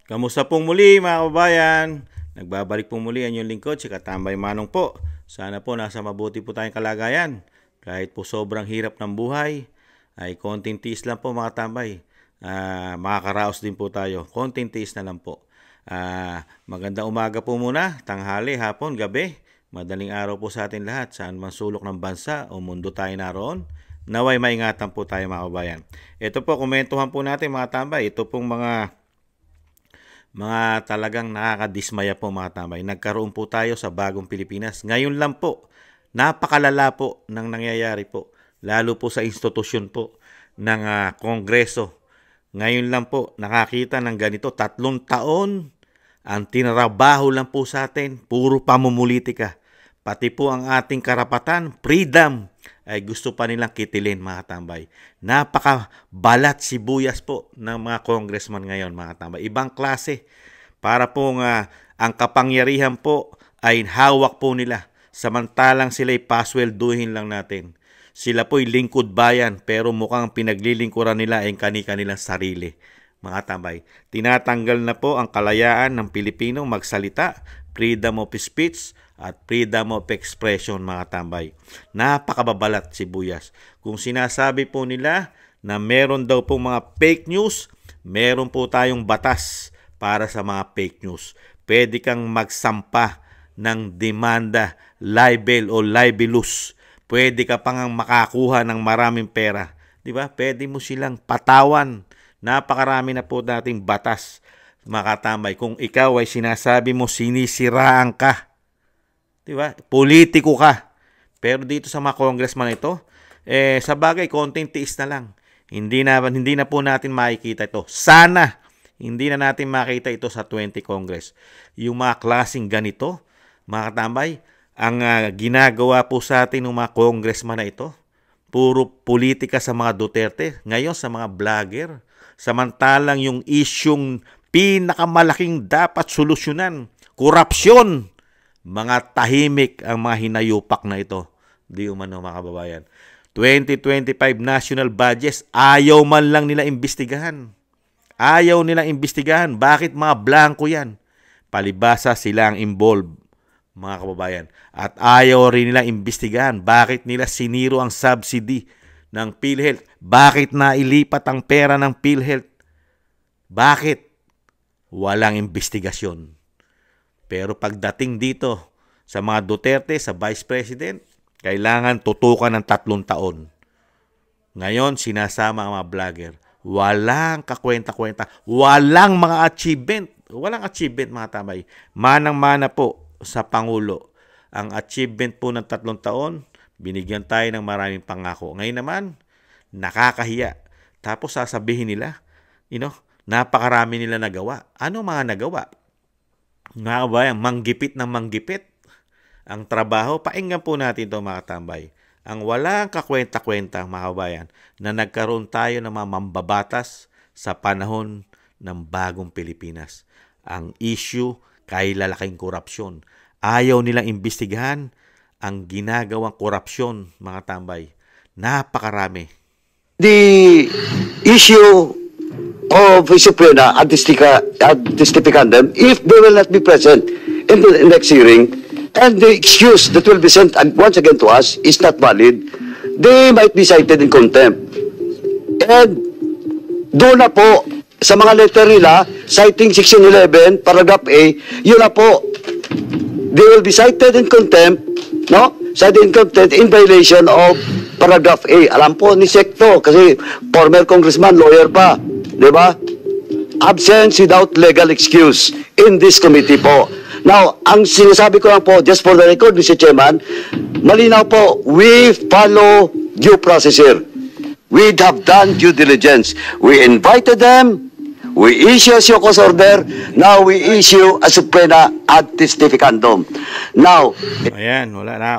Kamusta pong muli mga kababayan? Nagbabalik pong muli ang inyong lingkod, si Katambay Manong po. Sana po nasa mabuti po tayong kalagayan. Kahit po sobrang hirap ng buhay, ay konting tiis lang po mga tambay. Makakaraos din po tayo. Konting tiis na lang po. Magandang umaga po muna, tanghali, hapon, gabi. Madaling araw po sa atin lahat, saan man sulok ng bansa o mundo tayo naroon. Naway maingatan po tayo mga kababayan. Ito po, komentuhan po natin mga tambay. Ito pong mga talagang nakakadismaya po mga tambay. Nagkaroon po tayo sa bagong Pilipinas. Ngayon lang po, napakalala po ng nangyayari po. Lalo po sa institusyon po ng Kongreso. Ngayon lang po, nakakita ng ganito. 3 taon ang tinrabaho lang po sa atin. Puro pamumulitika. Pati po ang ating karapatan, freedom, ay gusto pa nilang kitilin mga tambay. Napakabalat sibuyas po ng mga congressman ngayon mga tambay. Ibang klase. Para po ang kapangyarihan po ay hawak po nila. Samantalang sila'y paswelduhin lang natin. Sila po'y lingkod bayan pero mukhang pinaglilingkuran nila ay kani-kanilang sarili. Mga tambay, tinatanggal na po ang kalayaan ng Pilipino magsalita, freedom of speech, at freedom of expression mga tambay. Napakababalat sibuyas. Kung sinasabi po nila na meron daw po mga fake news, meron po tayong batas para sa mga fake news. Pwede kang magsampa ng demanda, libel o libelous. Pwede ka pang makakuha ng maraming pera. Diba? Pwede mo silang patawan. Napakarami na po nating batas mga tambay. Kung ikaw ay sinasabi mo sinisiraan ka, diba? Politiko ka. Pero dito sa mga congressman ito, sa bagay, konting tiis na lang. Hindi na po natin makikita ito. Sana, hindi na natin makita ito sa 20 Congress. Yung mga klaseng ganito, mga katambay, ang ginagawa po sa atin ng mga congressman na ito, puro politika sa mga Duterte, ngayon sa mga vlogger, samantalang yung isyong pinakamalaking dapat solusyonan, korupsyon, mga tahimik ang mga hinayupak na ito. Di umano mga kababayan. 2025 national budgets, ayaw man lang nila imbestigahan. Ayaw nilang imbestigahan. Bakit mga blanco yan? Palibasa sila ang involved, mga kababayan. At ayaw rin nilang imbestigahan. Bakit nila siniro ang subsidy ng PhilHealth? Bakit nailipat ang pera ng PhilHealth? Bakit? Walang imbestigasyon. Pero pagdating dito sa mga Duterte, sa Vice President, kailangan tutukan ng 3 taon. Ngayon, sinasama ang mga vlogger. Walang kakwenta-kwenta. Walang mga achievement. Walang achievement mga tambay. Manang-mana po sa Pangulo. Ang achievement po ng 3 taon, binigyan tayo ng maraming pangako. Ngayon naman, nakakahiya. Tapos sasabihin nila, napakarami nila nagawa. Ano mga nagawa? Mga kabayan, manggipit ng manggipit ang trabaho. Painggan po natin ito mga tambay. Ang walang kakwenta-kwenta mga kabayan na nagkaroon tayo ng mga mambabatas sa panahon ng bagong Pilipinas. Ang issue kay lalaking korupsyon. Ayaw nilang imbestigahan ang ginagawang korupsyon mga tambay. Napakarami. The issue of Suprema at testificandum, if they will not be present in the next hearing, and the excuse that will be sent once again to us is not valid, they might be cited in contempt. And doon na po, sa mga letter nila, citing Section 11, Paragraph A, yun na po, they will be cited in contempt, no? Cited in contempt in violation of Paragraph A. Alam po ni Secto, kasi former congressman, lawyer pa. Di ba? Absence without legal excuse in this committee po. Now, ang sinasabi ko lang po, just for the record, Mr. Chairman, malinaw po, we follow due process here. We have done due diligence. We invited them, we issue a show cause order, now we issue a subpoena ad testificandum. Now, Ayan, wala na,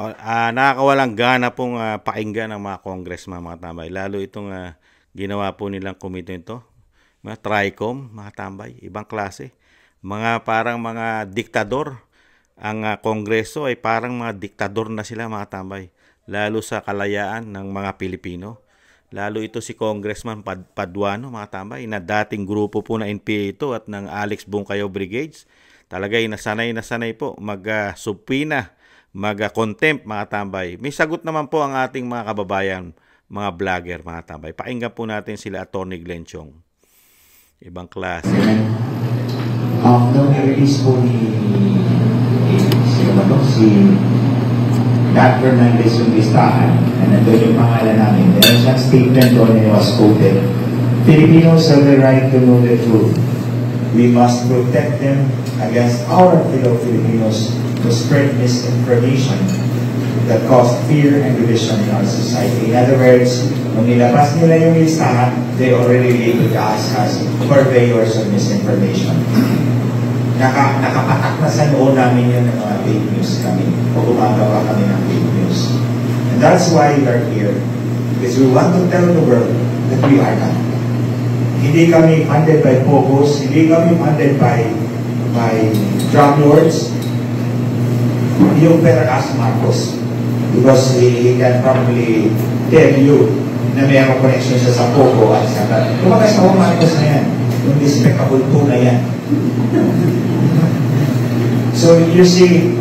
nakakawalang gana pong pakinggan ng mga congressman mga tambay. Lalo itong ginawa po nilang komite ito. Mga TRICOM, mga tambay, ibang klase. Parang mga diktador. Ang kongreso ay parang mga diktador na sila mga tambay. Lalo sa kalayaan ng mga Pilipino. Lalo ito si Congressman Paduano, mga tambay, na dating grupo po na NPA ito at ng Alex Bungkayaw Brigades. Talagay na sanay po mag-subpoena, mag-contempt, mga tambay. May sagot naman po ang ating mga kababayan, mga vlogger, mga tambay. Pakinggan po natin sila Atty. Glenn Chong. Ibang klase. Nung i-release po si Nat Fernandez yung listahan, na nandun yung pangalan namin, meron siyang statement doon and was quoted, Filipinos have the right to know the truth. We must protect them against our fellow Filipinos to spread misinformation that cause fear and division in our society. In other words, nung nilabas nila yung listahan, they already labeled us as purveyors of misinformation. Nakapatak na sa noon namin yun ng mga fake news kami o gumagawa kami ng fake news. And that's why we are here, because we want to tell the world that we are not. Hindi kami funded by Pogos, hindi kami funded by drug lords. You better ask Marcos, because he can probably tell you na mayroong connection siya sa Pogo at sa kumagas ako Marcos na yan, yung despicable po na yan. So you see,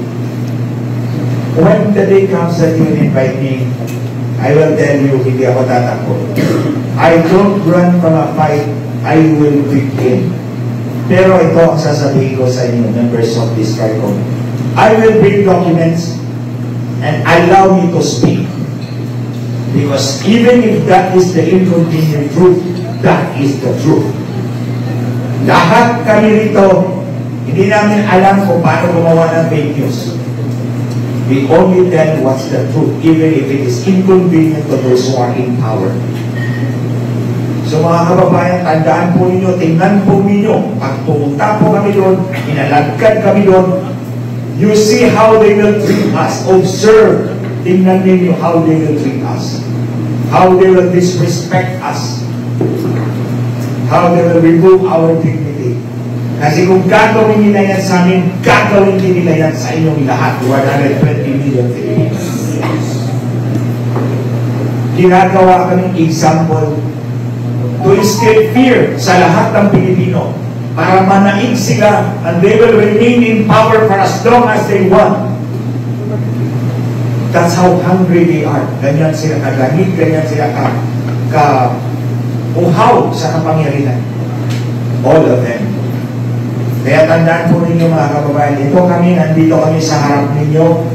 when the day comes that you invite me, I will tell you, hindi ako tatakbo. I don't run from a fight, I will begin. Pero ito ang sasabihin ko sa inyo, members of this CARICOM. I will bring documents and allow me to speak. Because even if that is the inconvenient truth, that is the truth. Lahat kami rito, hindi namin alam kung paano gumawa ng fake news. We only tell what's the truth, even if it is inconvenient to those who are in power. So mga kababayan, tandaan po ninyo, tingnan po ninyo, pag pumunta po kami doon, inalagkad kami doon, you see how they will treat us. Observe, tingnan ninyo how they will treat us. How they will disrespect us. How they will remove our dignity. Kasi kung gagawin nila yan sa amin, gagawin din nila yan sa inyong lahat, 120 million Filipinos. Ginagawa kaming example to instill fear sa lahat ng Pilipino para manaig sila and they will remain in power for as long as they want. That's how hungry they are. Ganyan sila kagangit, ganyan sila uhaw sa kapangyarihan. All of them. Kaya tandaan po ninyo mga kababayan, ito kami, nandito kami sa harap ninyo.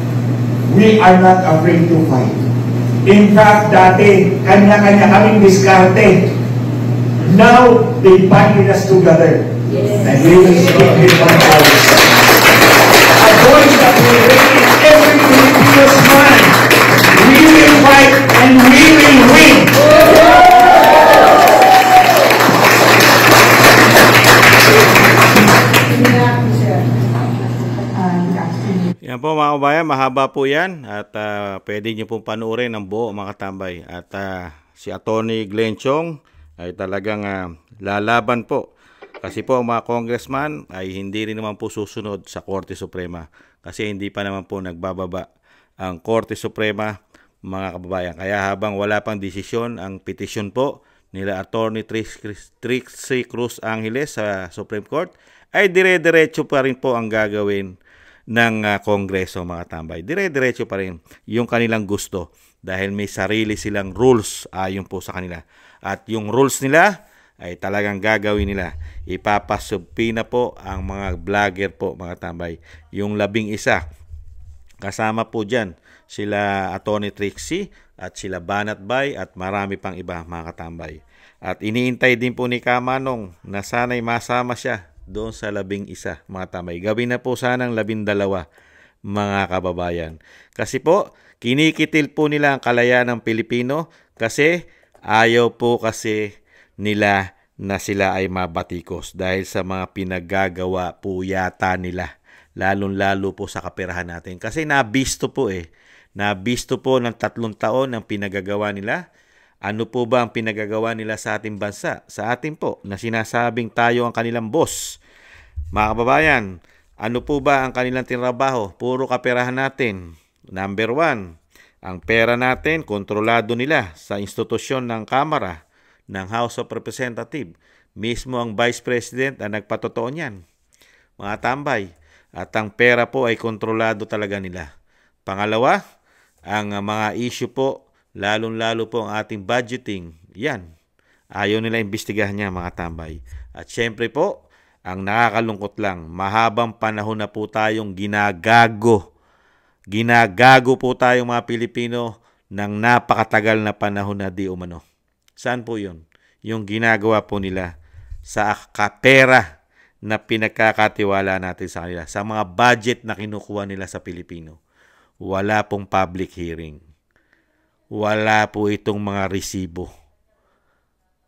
We are not afraid to fight. In fact, dati, kanya-kanya kaming diskarte. Now, they bind us together. Yes. And we will speak with one voice. A voice that will raise every Filipino's mind. We will fight and we will win. Yan po mga kabayan, mahaba po yan at pwede nyo pong panuorin ng buo mga tambay. At si Atty. Glenn Chong ay talagang lalaban po. Kasi po mga congressman ay hindi rin naman po susunod sa Korte Suprema. Kasi hindi pa naman po nagbababa ang Korte Suprema mga kababayan. Kaya habang wala pang desisyon ang petisyon po nila Atty. Trixie Cruz Angeles sa Supreme Court, ay dire-diretso pa rin po ang gagawin ng Kongreso mga tambay. Dire-diretso pa rin yung kanilang gusto dahil may sarili silang rules ayon po sa kanila. At yung rules nila ay talagang gagawin nila. Ipapasubpina po ang mga vlogger po mga tambay. Yung 11 kasama po dyan sila Atty. Trixie at sila Banat Bay at marami pang iba mga katambay. At iniintay din po ni Kamanong na sana'y masama siya doon sa 11 mga tambay. Gawin na po sanang 12 mga kababayan. Kasi po, kinikitil po nila ang kalayaan ng Pilipino kasi ayaw po kasi nila na sila ay mabatikos dahil sa mga pinaggagawa po yata nila. Lalong-lalo po sa kaperahan natin. Kasi nabisto po Nabisto po ng 3 taon ang pinagagawa nila. Ano po ba ang pinagagawa nila sa ating bansa? Sa atin po, na sinasabing tayo ang kanilang boss. Mga kababayan, ano po ba ang kanilang tinrabaho? Puro kaperahan natin. Number 1, Ang pera natin, kontrolado nila sa institusyon ng Kamara, ng House of Representatives. Mismo ang Vice President ang nagpatotoo niyan, mga tambay. At ang pera po ay kontrolado talaga nila. Pangalawa, ang mga issue po, lalong-lalo po ang ating budgeting, yan. Ayaw nila imbestigahan niya, mga tambay. At syempre po, ang nakakalungkot lang, mahabang panahon na po tayong ginagago. Ginagago po tayong mga Pilipino ng napakatagal na panahon na di umano. Saan po yun? Yung ginagawa po nila sa kapera na pinagkakatiwala natin sa kanila, sa mga budget na kinukuha nila sa Pilipino. Wala pong public hearing. Wala po itong mga resibo.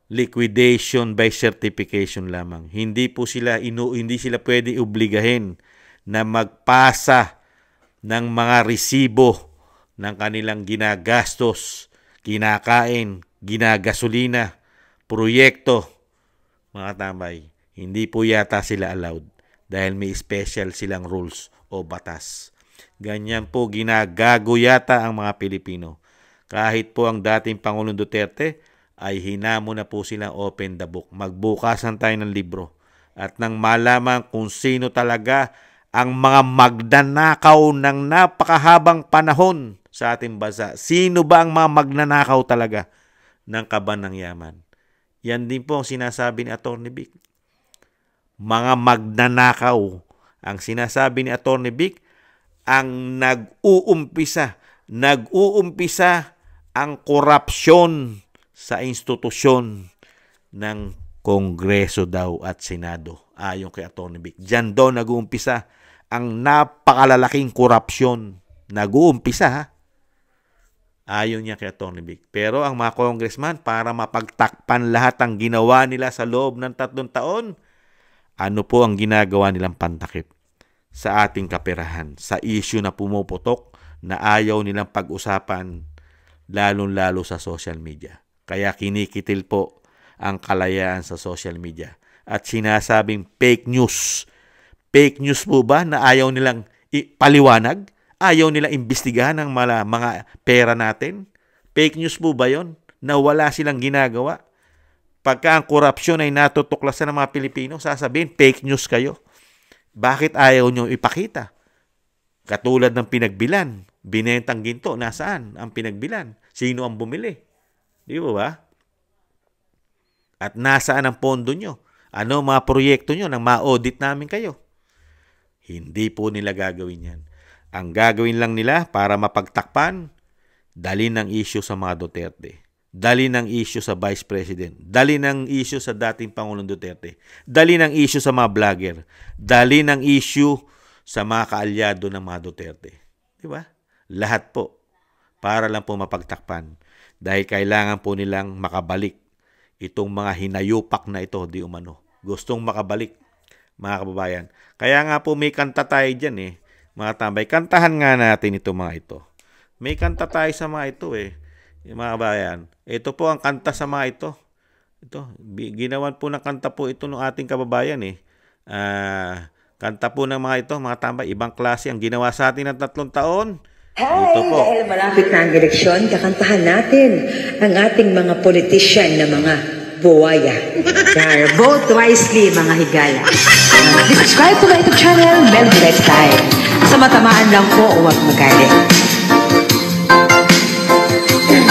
Liquidation by certification lamang. Hindi sila pwede obligahin na magpasa ng mga resibo ng kanilang ginagastos, kinakain, ginagasolina, proyekto. Mga tambay, hindi po yata sila allowed dahil may special silang rules o batas. Ganyan po ginagago yata ang mga Pilipino. Kahit po ang dating Pangulong Duterte ay hinamo na po silang open the book. Magbukasan tayo ng libro at nang malaman kung sino talaga ang mga magnanakaw ng napakahabang panahon sa ating bansa. Sino ba ang mga magnanakaw talaga ng kaban ng yaman? Yan din po ang sinasabi ni Atty. Vic. Mga magnanakaw. Ang sinasabi ni Atty. Vic, ang nag-uumpisa ang korupsyon sa institusyon ng Kongreso daw at Senado. Ayon kay Atty. Vic. Diyan daw nag-uumpisa ang napakalalaking korupsyon. Nag-uumpisa, ha? Ayon niya kay Atty. Vic. Pero ang mga congressman, para mapagtakpan lahat ang ginawa nila sa loob ng 3 taon, ano po ang ginagawa nilang pantakip sa ating kaperahan, sa issue na pumuputok na ayaw nilang pag-usapan, lalong-lalo sa social media. Kaya kinikitil po ang kalayaan sa social media. At sinasabing fake news. Fake news po ba na ayaw nilang paliwanag? Ayaw nilang imbestigahan ang mga pera natin? Fake news po ba yon na wala silang ginagawa? Pagka ang korupsyon ay natutuklasan ng mga Pilipino, sasabihin, fake news kayo. Bakit ayaw nyo ipakita? Katulad ng pinagbilan, binentang ginto, nasaan ang pinagbilan? Sino ang bumili? Di ba? At nasaan ang pondo nyo? Ano mga proyekto nyo nang ma-audit namin kayo? Hindi po nila gagawin yan. Ang gagawin lang nila para mapagtakpan, dali ng issue sa mga Duterte. Dali ng issue sa Vice President. Dali ng issue sa dating Pangulong Duterte. Dali ng issue sa mga vlogger. Dali ng issue sa mga kaalyado ng mga Duterte. Di ba? Lahat po. Para lang po mapagtakpan. Dahil kailangan po nilang makabalik itong mga hinayupak na ito, di umano. Gustong makabalik, mga kababayan. Kaya nga po may kanta tayo dyan mga tambay. Kantahan nga natin ito mga ito. May kanta tayo sa mga ito mga kababayan. Ito po ang kanta sa mga ito. Ginawan po ng kanta po ito ng ating kababayan kanta po ng mga ito, mga tambay. Ibang klase ang ginawa sa atin ng 3 taon. Ito po. Dahil malapit na ang eleksyon, kakantahan natin ang ating mga politician na mga buwaya. Vote wisely, mga higala. Subscribe to my YouTube channel, Melody Lifestyle. Sa matamaan lang po, huwag magalit.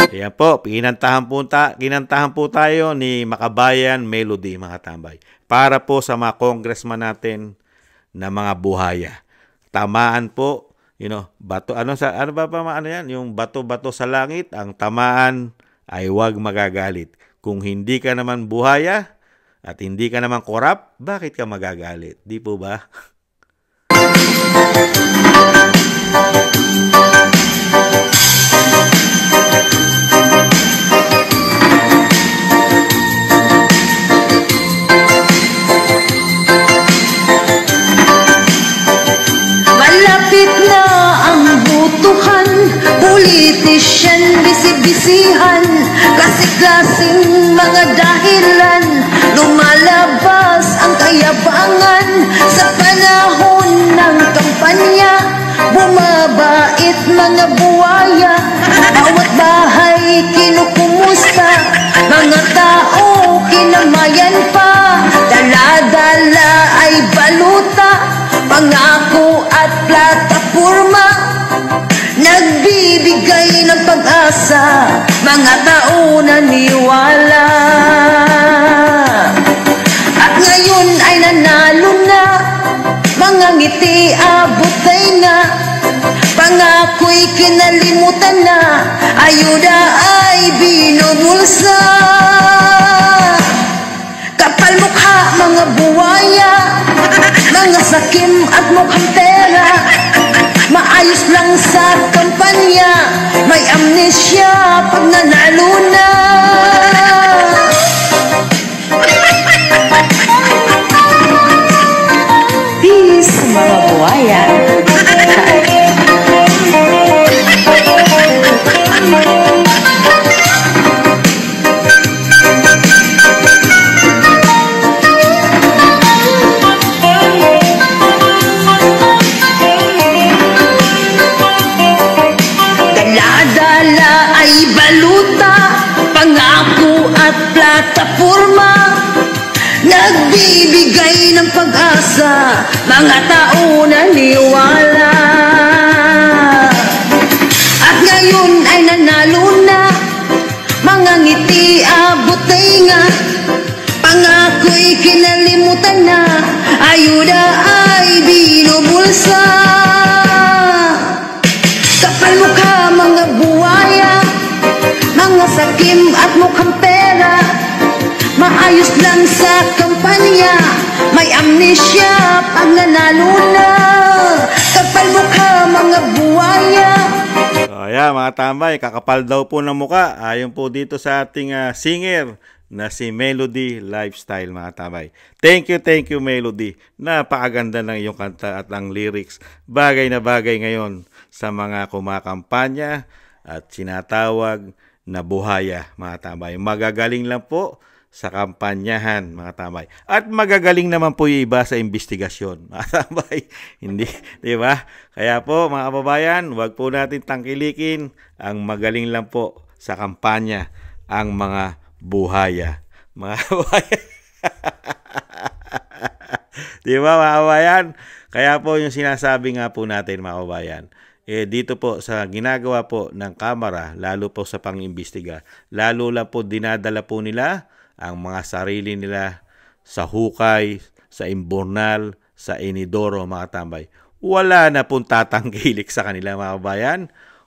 Ayan po, kinantahan po tayo ni Makabayan Melody, mga tambay. Para po sa mga congressman natin na mga buhaya. Tamaan po, bato, yung bato-bato sa langit, ang tamaan ay huwag magagalit. Kung hindi ka naman buhaya at hindi ka naman korap, bakit ka magagalit? Di po ba? Malapit na ang butuhan, politician, bisibisihan, kasi-klaseng mga dahilan, lumalabas ang kayabangan sa panahon ng kampanya, bumabait mga buwaya, Bawat bahay kinukumusta, mga tao kinamayan pa. Dala-dala ay baluta, pangako at plataporma. Nagbibigay ng pag-asa, mga tao naniwala. At ngayon ay nanalo na, mga ngiti abotay na. Pangako'y kinalimutan na, ayuda ay binubulsa. Kapal mukha mga buwaya, mga sakim at mukhang pera. Maayos lang sa kampanya, may amnesia pag nanalo na. Peace mga buwaya. Pangako at plataporma, nagbibigay ng pag-asa, mga tao naniwala. At ngayon ay nanalo na, mga ngiti abotay nga. Pangako'y kinalimutan na, ayuda ay binubulsa. Kapal mukha mga buwaya, mga sakim at mukhang pera. Maayos lang sa kampanya, may amnesia pag nanalo na. Kapal mukha mga buwaya. Ayan mga tambay, kakapal daw po ng muka. Ayon po dito sa ating singer na si Melody Lifestyle mga tambay. Thank you Melody. Napakaganda ng iyong kanta at ang lyrics. Bagay na bagay ngayon sa mga kumakampanya at sinatawag na buhaya mga tambay. Magagaling lang po sa kampanyahan mga tambay. At magagaling naman po yung iba sa investigasyon mga tambay. Hindi, di ba? Kaya po mga kababayan, wag po natin tangkilikin ang magaling lang po sa kampanya ang mga buhaya. Mga kababayan. Di ba mga kababayan? Kaya po yung sinasabi nga po natin mga kababayan, dito po sa ginagawa po ng Kamara, lalo po sa pang-imbestiga, lalo lang po dinadala po nila ang mga sarili nila sa hukay, sa imburnal, sa inidoro mga tambay. Wala na pong tatanggilik sa kanila mga kabayan.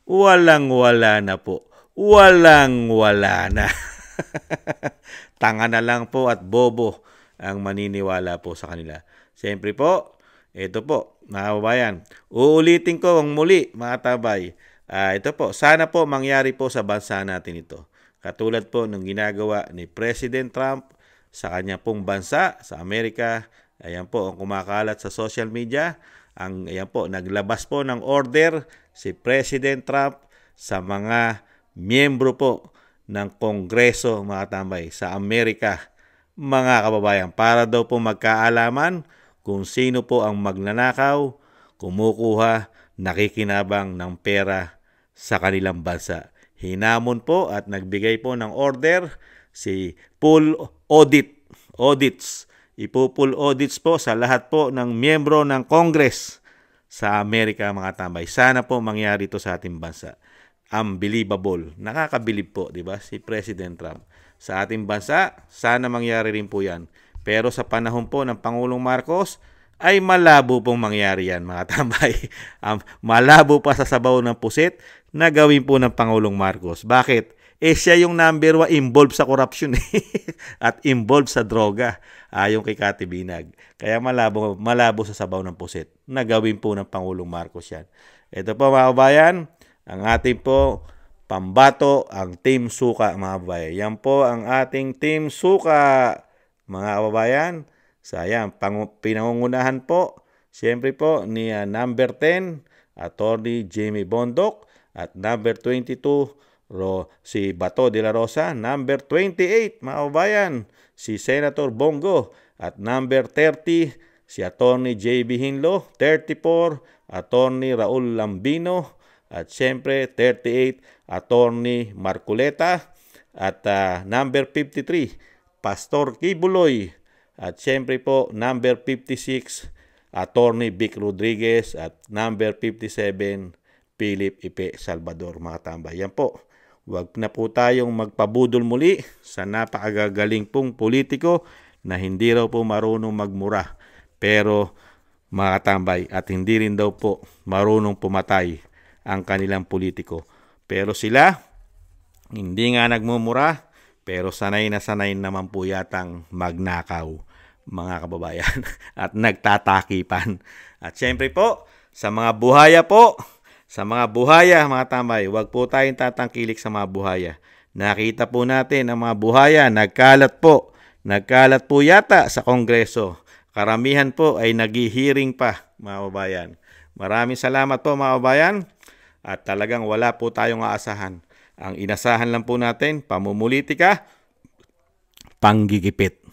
Walang-wala na po. Walang-wala na. Tanga na lang po at bobo ang maniniwala po sa kanila. Siyempre po, ito po, mga kababayan, uulitin ko ang muli, mga tabay. Ito po, sana po mangyari po sa bansa natin ito. Katulad po ng ginagawa ni President Trump sa kanya pong bansa, sa Amerika. Ayan po, ang kumakalat sa social media. Ayan po, naglabas po ng order si President Trump sa mga miyembro po ng Kongreso, mga tambay, sa Amerika, mga kababayan, para daw po magkaalaman kung sino po ang magnanakaw, kumukuha, nakikinabang ng pera sa kanilang bansa. Hinamon po at nagbigay po ng order si full audits. Ipo-full audits po sa lahat po ng miyembro ng Congress sa Amerika mga tambay. Sana po mangyari ito sa ating bansa. Unbelievable. Nakakabilib po, di ba? Si President Trump. Sa ating bansa, sana mangyari rin po yan. Pero sa panahon po ng Pangulong Marcos, ay malabo pong mangyari yan, mga tambay. Malabo pa sa sabaw ng pusit na gawin po ng Pangulong Marcos. Bakit? Siya yung number 1 involved sa corruption at involved sa droga, ayon kay Kati Binag. Kaya malabo sa sabaw ng pusit na gawin po ng Pangulong Marcos yan. Ito po mga kabayan, ang ating po pambato, ang Team Suka mga kababayan. Yan po ang ating Team Suka mga kababayan. Sayang, pinangungunahan po, siyempre po, ni number 10, Attorney Jamie Bondoc, at number 22, si Bato de la Rosa, number 28, mga kababayan, si Senator Bongo, at number 30, si Attorney J.B. Hinlo, 34, Attorney Raul Lambino, at siyempre 38, Attorney Marcoleta, at number 53, Pastor Kibuloy, at siyempre po number 56, Attorney Vic Rodriguez, at number 57, Philip Ipe Salvador, mga tambay. Yan po. Huwag na po tayong magpabudol muli sa napakagagaling pong politiko na hindi raw po marunong magmura. Pero mga tambay, at hindi rin daw po marunong pumatay ang kanilang politiko. Pero sila, hindi nga nagmumura, pero sanay na sanay naman po yatang magnakaw, mga kababayan, at nagtatakipan. At syempre po, sa mga buhaya po, mga tambay, huwag po tayong tatangkilik sa mga buhaya. Nakita po natin ang mga buhaya, nagkalat po yata sa Kongreso. Karamihan po ay nag-hearing pa, mga kababayan. Maraming salamat po, mga kababayan, at talagang wala po tayong aasahan. Ang inasahan lang po natin, pamumulitika, panggigipit.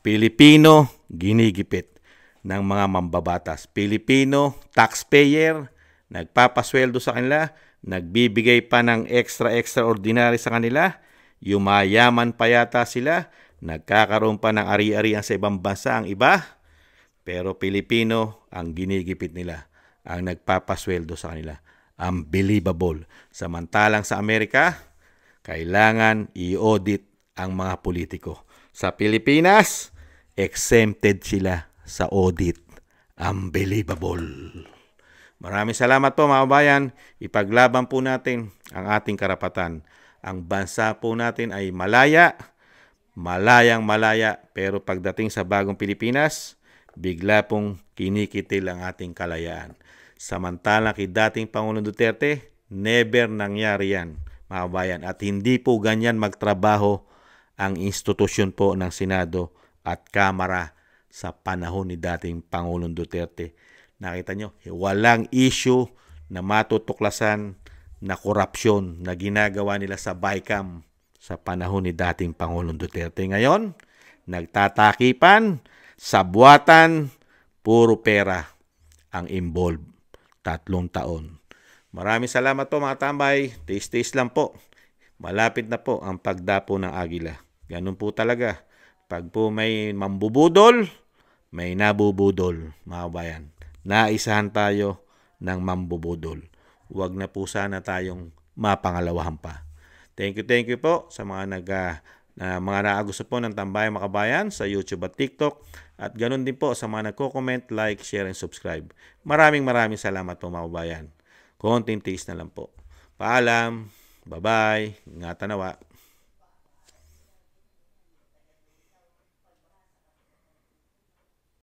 Pilipino, ginigipit ng mga mambabatas. Pilipino, taxpayer, nagpapasweldo sa kanila, nagbibigay pa ng extraordinary sa kanila, yumayaman pa yata sila, nagkakaroon pa ng ari-arian sa ibang bansa ang iba, pero Pilipino ang ginigipit nila, ang nagpapasweldo sa kanila. Unbelievable. Samantalang sa Amerika, kailangan i-audit ang mga politiko. Sa Pilipinas, exempted sila sa audit. Unbelievable. Maraming salamat po, mga kabayan. Ipaglaban po natin ang ating karapatan. Ang bansa po natin ay malayang malaya, pero pagdating sa bagong Pilipinas, bigla pong kinikitil ang ating kalayaan. Samantalang kay dating Pangulong Duterte, never nangyari yan, mga kabayan. At hindi po ganyan magtrabaho ang institusyon po ng Senado at Kamara sa panahon ni dating Pangulong Duterte. Nakita nyo, walang issue na matutuklasan na korupsyon na ginagawa nila sa BICAM sa panahon ni dating Pangulong Duterte. Ngayon, nagtatakipan, sabwatan, puro pera ang involved. 3 taon. Maraming salamat po, mga tambay. Taste lang po. Malapit na po ang pagdapo ng agila. Ganun po talaga. Pag po may mambubudol, may nabubudol, mga kabayan. Naisahan tayo ng mambubudol. Huwag na po sana tayong mapangalawahan pa. Thank you po sa mga mga naagusto po ng Tambayang Makabayan sa YouTube at TikTok. At ganun din po sa mga nagko-comment, like, share, and subscribe. Maraming salamat po, mga kabayan. Konting tiis na lang po. Paalam. Bye-bye. Ingatan nawa.